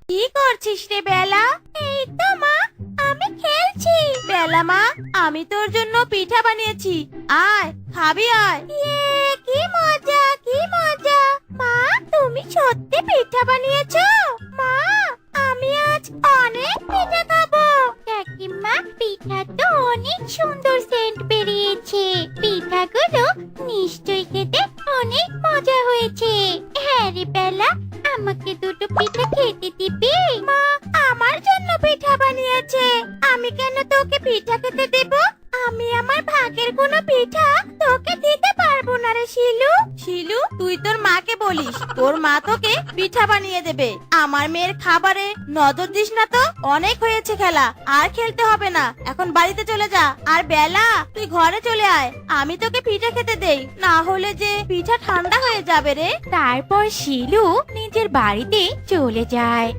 কি করছিস রে বেলা? এই তো মা, আমি খেলছি। বেলা মা, আমি তোর জন্য পিঠা বানিয়েছি, আয় খাবি আয়। কি মজা, কি মজা। মা, তুমি সত্যি পিঠা বানিয়েছো? মা, আমি আজ অনেক পিঠা খাবো। কাকিমা, পিঠা তো অনেক সুন্দর সেন্ট বেরিয়েছে। পিঠাগুলো নিশ্চয়ই খেতে অনেক মজা হয়েছে। হ্যাঁ রে বেলা, আমাকে দুটো পিঠা খেতে দিবি? মা, আমার জন্য পিঠা বানিয়েছে, আমি কেন তোকে পিঠা খেতে দেব? আমি আমার ভাগের কোনো পিঠা তোকে দিতে পারবো না রে শিলু। শিলু, তুই তোর মাকে বলিস তোর মা তোকে পিঠা বানিয়ে দেবে। আমার মেয়ের খাবারে নজর দিস না তো। অনেক হয়েছে খেলা, আর খেলতে হবে না, এখন বাড়িতে চলে যা। আর বেলা, তুই ঘরে চলে আয়, আমি তোকে পিঠা খেতে দেই, না হলে যে পিঠা ঠান্ডা হয়ে যাবে রে। তারপর শিলু নিজের বাড়িতে চলে যায়।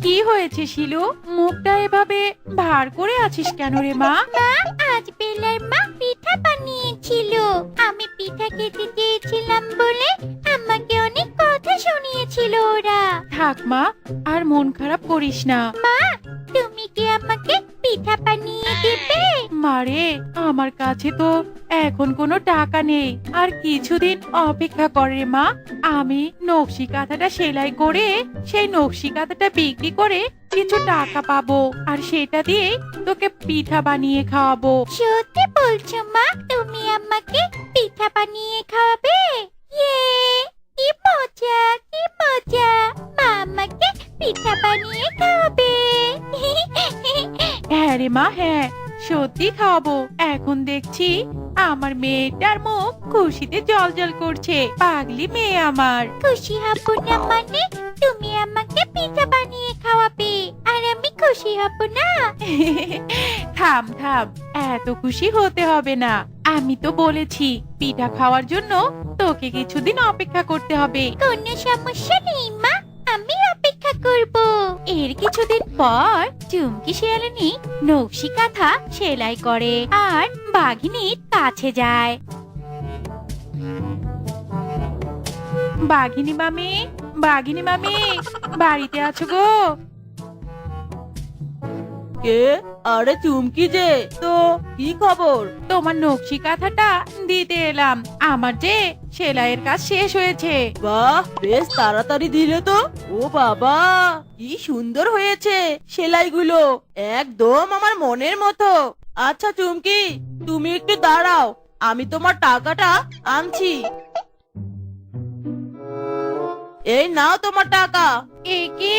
কি হয়েছে শিলু, মুখটা এভাবে ভার করে আছিস কেন রে মা? মা, আজ বেলার মা পিঠা বানিয়েছিল, আমি পিঠা খেতে চেয়েছিলাম বলে আমাকে অনেক কথা শুনিয়েছিল ওরা। থাক মা, আর মন খারাপ করিস না। মা, তুমি কি আমাকে পিঠা বানিয়ে দেবে? মারে, আমার কাছে তো এখন কোনো টাকা নেই, আর কিছুদিন অপেক্ষা কর রে মা। আমি নকশি কাঁথাটা সেলাই করে সেই নকশি কাঁথাটা বিক্রি করে কিছু টাকা পাবো, আর সেটা দিয়ে তোকে পিঠা বানিয়ে খাওয়াবো। সত্যি বলছো মা, তুমি আমাকে পিঠা বানিয়ে খাওয়াবে? ইয়ে, কি মজা, কি মজা। মা আমাকে পিঠা বানিয়ে খাওয়াবে। হ্যাঁ রে মা, হ্যাঁ, সত্যি খাওয়াবো। এখন দেখছি আমার মেয়েটার মুখ খুশিতে জলজল করছে। পাগলি মেয়ে আমার। খুশি হব না মানে? তুমি আমাকে পিঠা বানিয়ে খাওয়াবে আর আমি খুশি হব না? থাম থাম, এত খুশি হতে হবে না। আমি তো বলেছি পিঠা খাওয়ার জন্য তোকে কিছুদিন অপেক্ষা করতে হবে। কোনো সমস্যা নেই মা, আমি অপেক্ষা করব। এর কিছুদিন পর চুমকি শিয়ালিনী নকশি কাঁথা সেলাই করে আর বাঘিনীর কাছে যায়। বাঘিনী মামি, বাঘিনী মামি, বাড়িতে আছো গো? কে? আরে চুমকি যে, তো কি খবর? তোমার নকশি কাঁথাটা দিতে এলাম, আমার যে সেলাইয়ের কাজ শেষ হয়েছে। বাহ, বেশ তাড়াতাড়ি দিলে তো। ও বাবা, কি সুন্দর হয়েছে সেলাইগুলো, একদম আমার মনের মতো। আচ্ছা চুমকি, তুমি একটু দাঁড়াও, আমি তোমার টাকাটা আনছি। এই নাও তোমার টাকা। এ কি,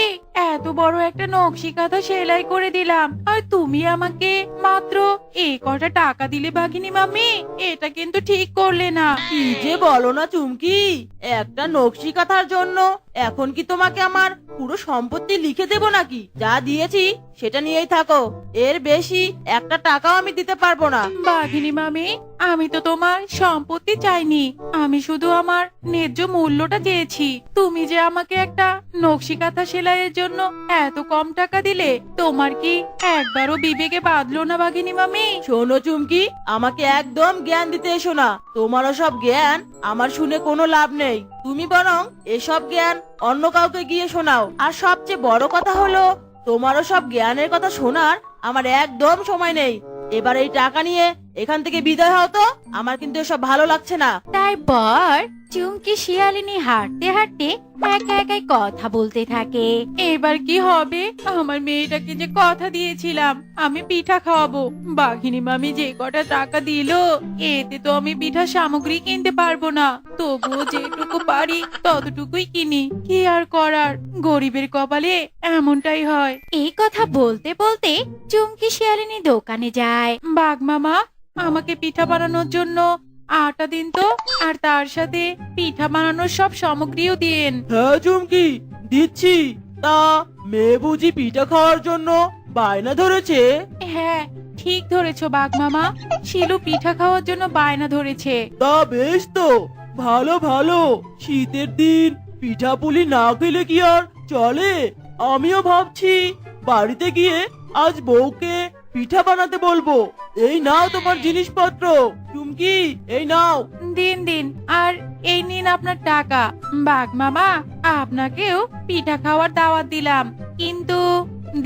এত বড় একটা নকশি কাঁথা সেলাই করে দিলাম, আর তুমি আমাকে মাত্র এই কটা টাকা দিলে বাঘিনী মামি? এটা কিন্তু ঠিক করলে না। কি যে বলো না চুমকি, একটা নকশি কাঁথার জন্য এখন কি তোমাকে আমার পুরো সম্পত্তি লিখে দেব নাকি? যা দিয়েছি সেটা নিয়েই থাকো, এর বেশি একটা টাকাও আমি দিতে পারবো না। বাঘিনী মামি, আমি তো তোমার সম্পত্তি চাইনি, আমি শুধু আমার ন্যায্য মূল্যটা চেয়েছি। তুমি যে আমাকে একটা নকশি কাঁথা সেলাইয়ের জন্য এত কম টাকা দিলে, তোমার কি একবারও বিবেকে বাঁধলো না বাঘিনী মামি? শোনো চুমকি, আমাকে একদম জ্ঞান দিতে এসো না, তোমারও সব জ্ঞান আমার শুনে কোনো লাভ নেই। তুমি বরং এসব জ্ঞান অন্য কাউকে গিয়ে শোনাও। আর সবচেয়ে বড় কথা হলো, তোমারও সব জ্ঞানের কথা শোনার আমার একদম সময় নেই। এবার এই টাকা নিয়ে এখান থেকে বিদায় হও তো, আমার কিন্তু এসব ভালো লাগছে না। তারপর চুমকি শিয়ালিনী হাঁটতে হাঁটতে একা একাই কথা বলতে থাকে। এবার কি হবে? আমার মেয়েটাকে যে কথা দিয়েছিলাম আমি পিঠা খাওয়াবো, বাঘিনী মামি যে কটা টাকা দিলো এতে তো আমি পিঠা সামগ্রী কিনতে পারবো না। তবুও যেটুকু পারি ততটুকুই কিনি, কি আর করার, গরিবের কপালে এমনটাই হয়। এই কথা বলতে বলতে চুমকি শিয়ালিনী দোকানে যায়। বাঘ মামা, আমাকে পিঠা বানানোর জন্য আটা দিন তো, আর তার সাথে পিঠা বানানোর সব সামগ্রীও দিন। হ্যাঁ চুমকি, দিচ্ছি। তা মেয়ে বুঝি পিঠা খাওয়ার জন্য বায়না ধরেছে? হ্যাঁ, ঠিক ধরেছো বাঘ মামা, শিলু পিঠা খাওয়ার জন্য বায়না ধরেছে। তা বেশ তো, ভালো ভালো। শীতের দিন পিঠা পুলি না খেলে কি আর চলে? আমিও ভাবছি বাড়িতে গিয়ে আজ বউকে পিঠা বানাতে বলবো। এই নাও তোমার জিনিসপত্র। চুমকি, এই নাও। দিন দিন, আর এই নিন আপনার টাকা। বাঘ মামা, আপনাকেও পিঠা খাওয়ার দাওয়াত দিলাম, কিন্তু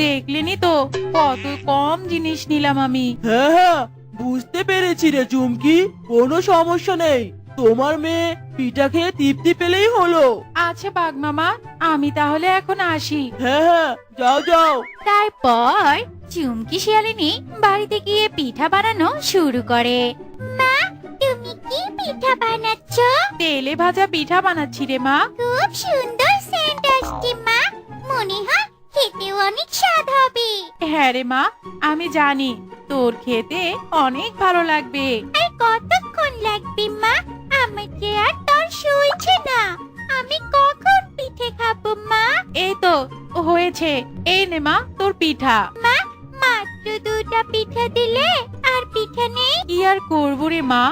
দেখলেনই তো কত কম জিনিস নিলাম আমি। হ্যাঁ হ্যাঁ, বুঝতে পেরেছি রে চুমকি, কোনো সমস্যা নেই। তোমার মেয়ে পিঠা খেয়ে তৃপ্তি পেলেই হলো। আচ্ছা বাঘ মামা, আমি তাহলে এখন আসি। হ্যাঁ হ্যাঁ, যাও যাও। তারপর চুমকি শিয়ালিনী বাড়িতে গিয়ে পিঠা বানানো শুরু করে। মা, তুমি কি পিঠা বানাচ্ছ? তেলে ভাজা পিঠা বানাচ্ছি রে মা। খুব সুন্দর সেন্ট আসছে মা। মনে হয় খেতেও অনেক স্বাদ হবে। হ্যাঁ রে মা, আমি জানি তোর খেতে অনেক ভালো লাগবে। আর কতক্ষণ লাগবে মা? আমাকে আর তোর সইছে না। আমি কখন পিঠে খাবো মা? এই তো হয়েছে, এই নে মা তোর পিঠা। মা, মাত্র দুটা পিঠা দিলে, আর পিঠা নেই? কি আর করবো রে মা,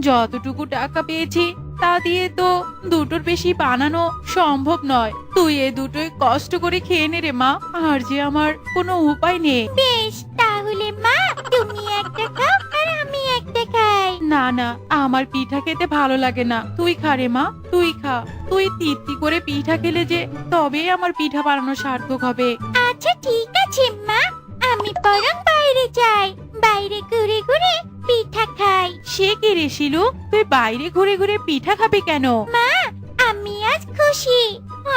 যতটুকু টাকা পেয়েছি তা দিয়ে তো দুটোর বেশি বানানো সম্ভব নয়। তুই এ দুটোই কষ্ট করে খেয়ে নে রে মা, আর যে আমার কোনো উপায় নেই। বেশ, তাহলে মা তুমি একটা খাও আর আমি একটা খাই। না না, আমার পিঠা খেতে ভালো লাগে না, তুই খা রে মা, তুই খা। তুই তৃপ্তি করে পিঠা খেলে যে তবেই আমার পিঠা বানানো সার্থক হবে। আচ্ছা ঠিক আছে মা, আমি বরং বাইরে যাই, বাইরে ঘুরে ঘুরে পিঠা খাই। সে কি রে শিলু, তুই বাইরে ঘুরে ঘুরে পিঠা খাবি কেন? মা, আমি আজ খুশি,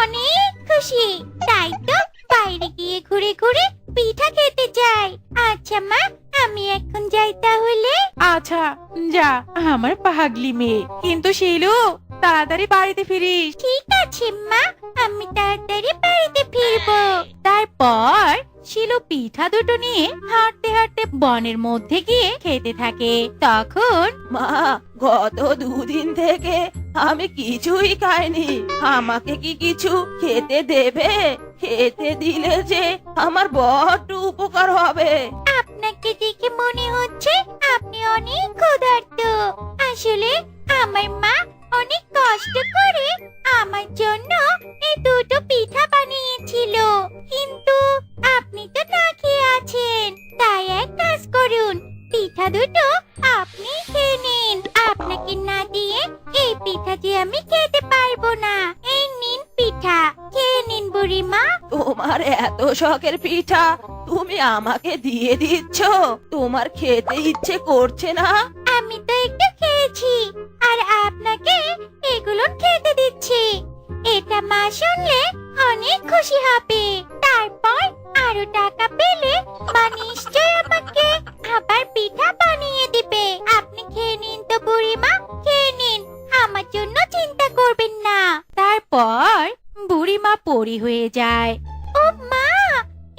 অনেক খুশি, তাই তো বাইরে গিয়ে ঘুরে ঘুরে পিঠা খেতে যাই। আচ্ছা মা, আমি এখন যাই তাহলে। আচ্ছা যা আমার পাগলি মেয়ে, কিন্তু শিলু তাড়াতাড়ি বাড়িতে ফিরিস। ঠিক আছে মা, আমি তাড়াতাড়ি বাড়িতে ফিরবো। তারপর শিলু পিঠা দুটো নিয়ে হাঁটতে হাঁটতে বনের মধ্যে গিয়ে খেতে থাকে। তখন মা, গত দুদিন থেকে আমি কিছুই খাইনি। আমাকে কি কিছু খেতে দেবে? খেতে দিলে যে আমার বড্ড উপকার হবে। আপনাকে দেখে মনে হচ্ছে আপনি অনেক ক্ষুধার্ত। আসলে আমার মা অনেক কষ্ট করে আমার জন্য এই দুটো পিঠা বানিয়েছিল, কিন্তু আপনি তো না খেয়ে আছেন। তাই এক কাজ করুন, পিঠা দুটো আপনি খেয়ে নিন। আপনাকে না দিয়ে এই পিঠা যে আমি খেতে পারবো না। এই নিন পিঠা, খেয়ে নিন বুড়িমা। তোমার এত শখের পিঠা তুমি আমাকে দিয়ে দিচ্ছ? তোমার খেতে ইচ্ছে করছে না? আমি তো একটু খেয়েছি, আর আপনাকে এগুলো খেতে দিচ্ছি। এটা মা শুনলে অনেক খুশি হবে। তারপর আরো টাকা পেলে মা নিশ্চয় আমাকে আবার পিঠা বানিয়ে দিবে। আপনি খেয়ে নিন তো বুড়িমা, খেয়ে নিন, আমার জন্য চিন্তা করবেন না। তারপর বুড়িমা পরি হয়ে যায়। ও মা,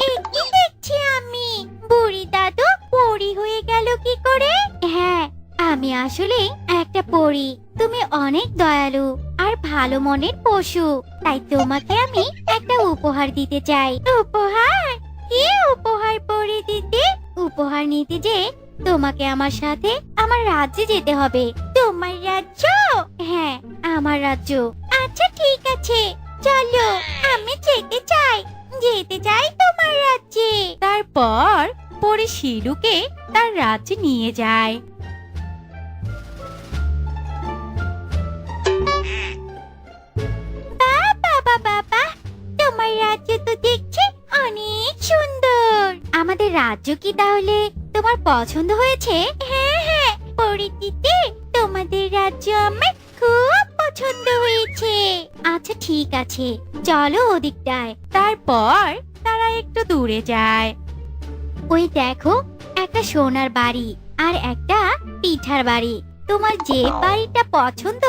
এ কি দেখছি আমি? বুড়ি দাদু পরি হয়ে গেল কি করে? হ্যাঁ, আমি আসলে একটা পরি। তুমি অনেক দয়ালু আর ভালো মনের পশু, তাই তোমাকে আমি একটা উপহার দিতে চাই। উপহার? কি উপহার পরি দিতে? উপহার নিতে যে তোমাকে আমার সাথে আমার রাজ্যে যেতে হবে। তোমার রাজ্য? হ্যাঁ, আমার রাজ্য। আচ্ছা ঠিক আছে, চলো, আমি যেতে চাই, যেতে চাই তোমার রাজ্যে। তারপর পরি শিলুকে তার রাজ্যে নিয়ে যায়। বাবা বাবা, তোমার রাজ্য তো দেখছি অনেক সুন্দর। আমাদের রাজ্য কি তাহলে তোমার পছন্দ হয়েছে? হ্যাঁ হ্যাঁ, পরিচিতি, তোমাদের রাজ্য আমার খুব পছন্দ হয়েছে। আচ্ছা ঠিক আছে, চলো ওদিকটায়। তারপর তারা একটু দূরে যায়। ওই দেখো, একটা সোনার বাড়ি আর একটা পিঠার বাড়ি। তোমার যে বাড়িটা পছন্দ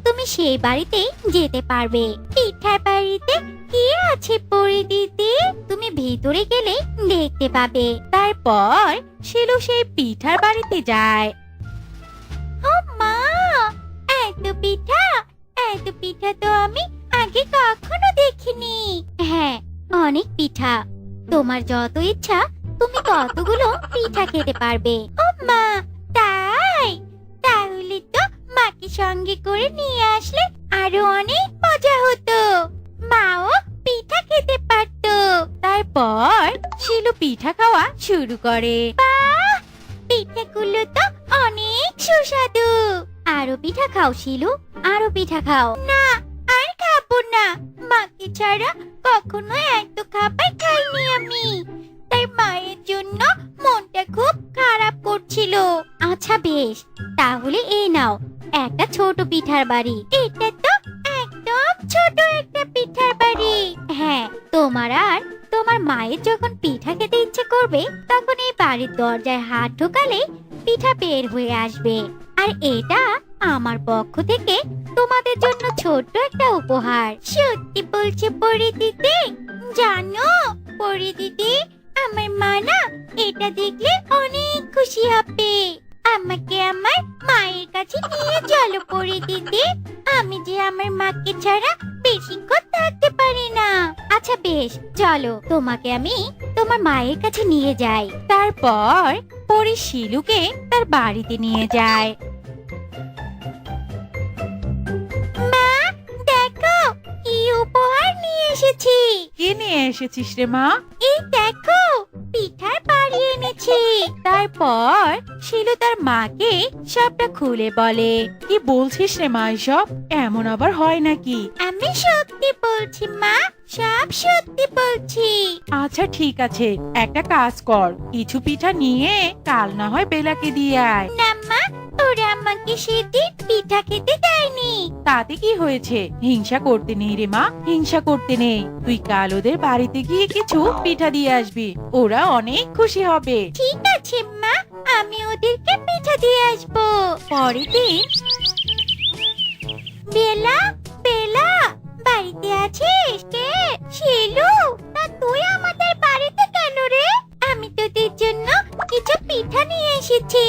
তুমি সেই বাড়িতেই যেতে পারবে। পিঠার বাড়িতে কি আছে পরি দিদি? তুমি ভিতরে গেলে দেখতে পাবে। তারপর শিলু সেই পিঠার বাড়িতে যায়। ও মা, এত পিঠা, এত পিঠা তো আমি আগে কখনো দেখিনি। হ্যাঁ, অনেক পিঠা। তোমার যত ইচ্ছা তুমি ততগুলো পিঠা খেতে পারবে। ও মা, তাই? তাহলে তো মাকে সঙ্গে করে নিয়ে আসলে আরো অনেক মজা হতো। মাও পিঠা খেতে পারতো। তারপর শিলু পিঠা খাওয়া শুরু করে। বাহ, পিঠাগুলো তো অনেক সুস্বাদু। আরো পিঠা খাও শিলু, আরো পিঠা খাও। না, আর খাবো না। মাকে ছাড়া কখনো এত খাবার খাইনি আমি। তাই মায়ের জন্য মনটা খুব খারাপ করছিল। আচ্ছা বেশ, তাহলে এই নাও একটা ছোট পিঠার বাড়ি। এটা তো একদম ছোট একটা পিঠার বাড়ি। হ্যাঁ, তোমার আর তোমার মায়ের যখন পিঠা খেতে ইচ্ছে করবে তখন এই বাড়ির দরজায় হাত ঢোকালে পিঠা বের হয়ে আসবে। আর এটা আমার পক্ষ থেকে তোমাদের জন্য ছোট্ট একটা উপহার। সত্যি বলছে পরি দিদি? জানো পরি দিদি, আমার মা না এটা দেখলে অনেক খুশি হবে। আমাকে আমার মায়ের কাছে নিয়ে চলো পরি দিদি। আমি যে আমার মাকে ছাড়া বেশিক্ষণ থাকতে পারি না। আচ্ছা বেশ, চলো তোমাকে আমি তোমার মায়ের কাছে নিয়ে যাই। তারপর পরি শিলুকে তার বাড়িতে নিয়ে যায়। মা দেখো কি উপহার নিয়ে এসেছি। কি নিয়ে এসেছিস রে মা? এই দেখো পিঠার বাড়ি এনেছি। তারপর শিলু তার মাকে সবটা খুলে বলে। কি বলছিস রে মা এসব? এমন আবার হয় নাকি? আমি সত্যি বলছি মা, সব সত্যি বলছি। আচ্ছা ঠিক আছে, একটা কাজ কর, কিছু পিঠা নিয়ে কাল না হয় বেলাকে দিয়ে আয়। না মা, ওরা আমাকে সেদিন পিঠা খেতে দেয়নি। তাতে কি হয়েছে? হিংসা করতে নেই রে মা, হিংসা করতে নেই। তুই কাল ওদের বাড়িতে গিয়ে কিছু পিঠা দিয়ে আসবি, ওরা অনেক খুশি হবে। ঠিক আছে মা, আমি ওদেরকে পিঠা দিয়ে আসবো। পরের দিন বেলা, বেলা, বাড়িতে আছিস? কে? শিলু, তা তুই আমাদের বাড়িতে কেন রে? আমি তোদের জন্য কিছু পিঠা নিয়ে এসেছি।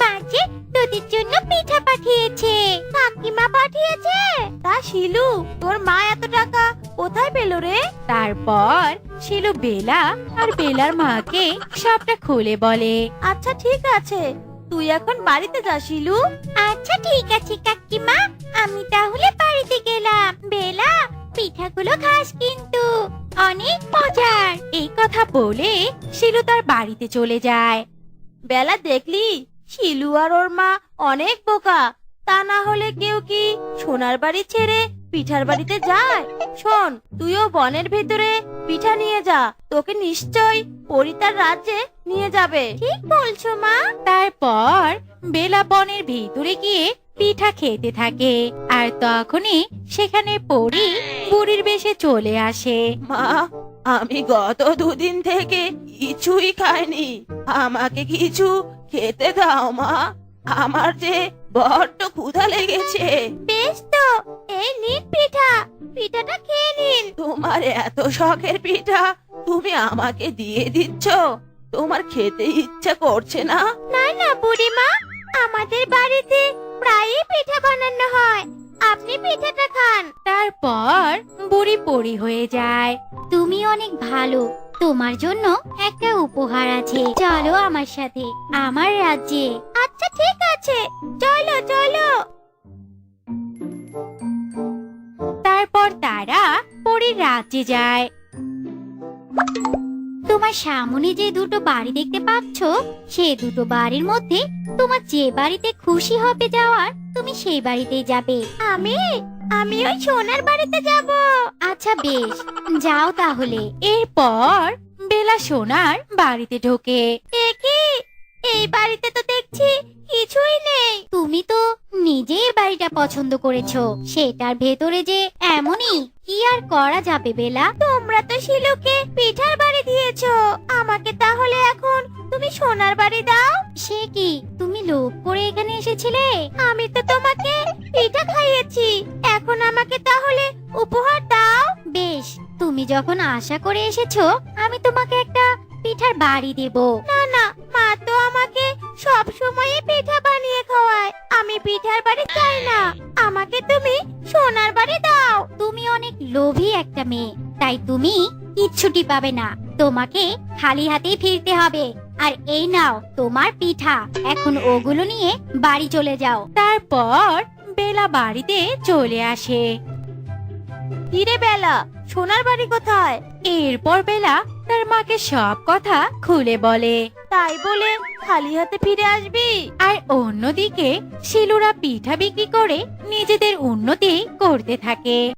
মা যে তোদের জন্য পিঠা পাঠিয়েছে। কাকিমা পাঠিয়েছে? তা শিলু, তোর মা এত টাকা কোথায় পেল রে? তারপর শিলু বেলা আর বেলার মাকে সবটা খুলে বলে। আচ্ছা ঠিক আছে, তুই এখন বাড়িতে যা শিলু। আচ্ছা ঠিক আছে কাকিমা, আমি তাহলে বাড়িতে গেলাম। বেলা, পিঠাগুলো খাস কিন্তু, অনেক মজার। এই কথা বলে শিলু তার বাড়িতে চলে যায়। বেলা দেখলি, শিলু আর ওর মা অনেক বোকা। তা না হলে কেউ কি সোনার বাড়ি ছেড়ে পিঠার বাড়িতে যায়? শোন, তুইও বনের ভিতরে পিঠা নিয়ে যা, তোকে নিশ্চয়ই পরি তার রাজ্যে নিয়ে যাবে। ঠিক বলছো মা। তারপর বেলা বনের ভিতরে গিয়ে পিঠা খেতে থাকে। আর তখনই সেখানে পরি বুড়ির বেশে চলে আসে। মা, আমি গত দুদিন থেকে কিছুই খাইনি, আমাকে কিছু খেতে দাও মা, আমার যে বড্ড ক্ষুধা লেগেছে। বেশ তো, এই নিন পিঠা, পিঠাটা খেয়ে নিন। তোমার এত শখের পিঠা তুমি আমাকে দিয়ে দিচ্ছ? তোমার খেতে ইচ্ছা করছে না? না না বুড়িমা, আমাদের বাড়িতে প্রায়ই পিঠা বানানো হয়, আপনি পিঠাটা খান। তারপর বুড়ি পরি হয়ে যায়। তুমি অনেক ভালো, তোমার জন্য একটা উপহার আছে। চলো আমার সাথে আমার রাজ্যে। আচ্ছা ঠিক আছে, চলো চলো। তারপর তারা পরীর রাজ্যে যায়। তোমার সামনে যে দুটো বাড়ি দেখতে পাচ্ছ, সেই দুটো বাড়ির মধ্যে তোমার যে বাড়িতে খুশি হবে যাওয়ার, তুমি সেই বাড়িতেই যাবে। আমি ওই সোনার বাড়িতে যাব। আচ্ছা বেশ, যাও তাহলে। এরপর বেলা সোনার বাড়িতে ঢোকে। কি, এই বাড়িতে তো দেখছি কিছুই নেই। তুমি তো নিজেই বাড়িটা পছন্দ করেছো, সেটার ভেতরে যে এমনই, কি আর করা যাবে বেলা? তোমরা তো শিলুকে পিঠার বাড়ি দিয়েছো, আমাকে তাহলে এখন তুমি সোনার বাড়ি দাও। সে কি, তুমি লোভ করে এখানে এসেছিলে? আমি তো তোমাকে পিঠা খাইয়েছি, এখন আমাকে তাহলে উপহার দাও। বেশ, তুমি যখন আশা করে এসেছো, আমি তোমাকে একটা পিঠার বাড়ি দেব। না না, মা তো আমাকে সব সময় পিঠা বানিয়ে খাওয়ায়, আমি পিঠার বাড়ি চাই না, আমাকে তুমি সোনার বাড়ি দাও। তুমি অনেক লোভী একটা মেয়ে, তাই তুমি কিচ্ছুটি পাবে না, তোমাকে খালি হাতেই ফিরতে হবে। আর এই নাও তোমার পিঠা, এখন ওগুলো নিয়ে বাড়ি চলে যাও। তারপর বেলা বাড়িতে চলে আসে। কিরে বেলা, সোনার বাড়ি কোথায়? এরপর বেলা তার মাকে সব কথা খুলে বলে। তাই বলে খালি হাতে ফিরে আসবি? আর অন্যদিকে শিলুরা পিঠা বিক্রি করে নিজেদের উন্নতি করতে থাকে।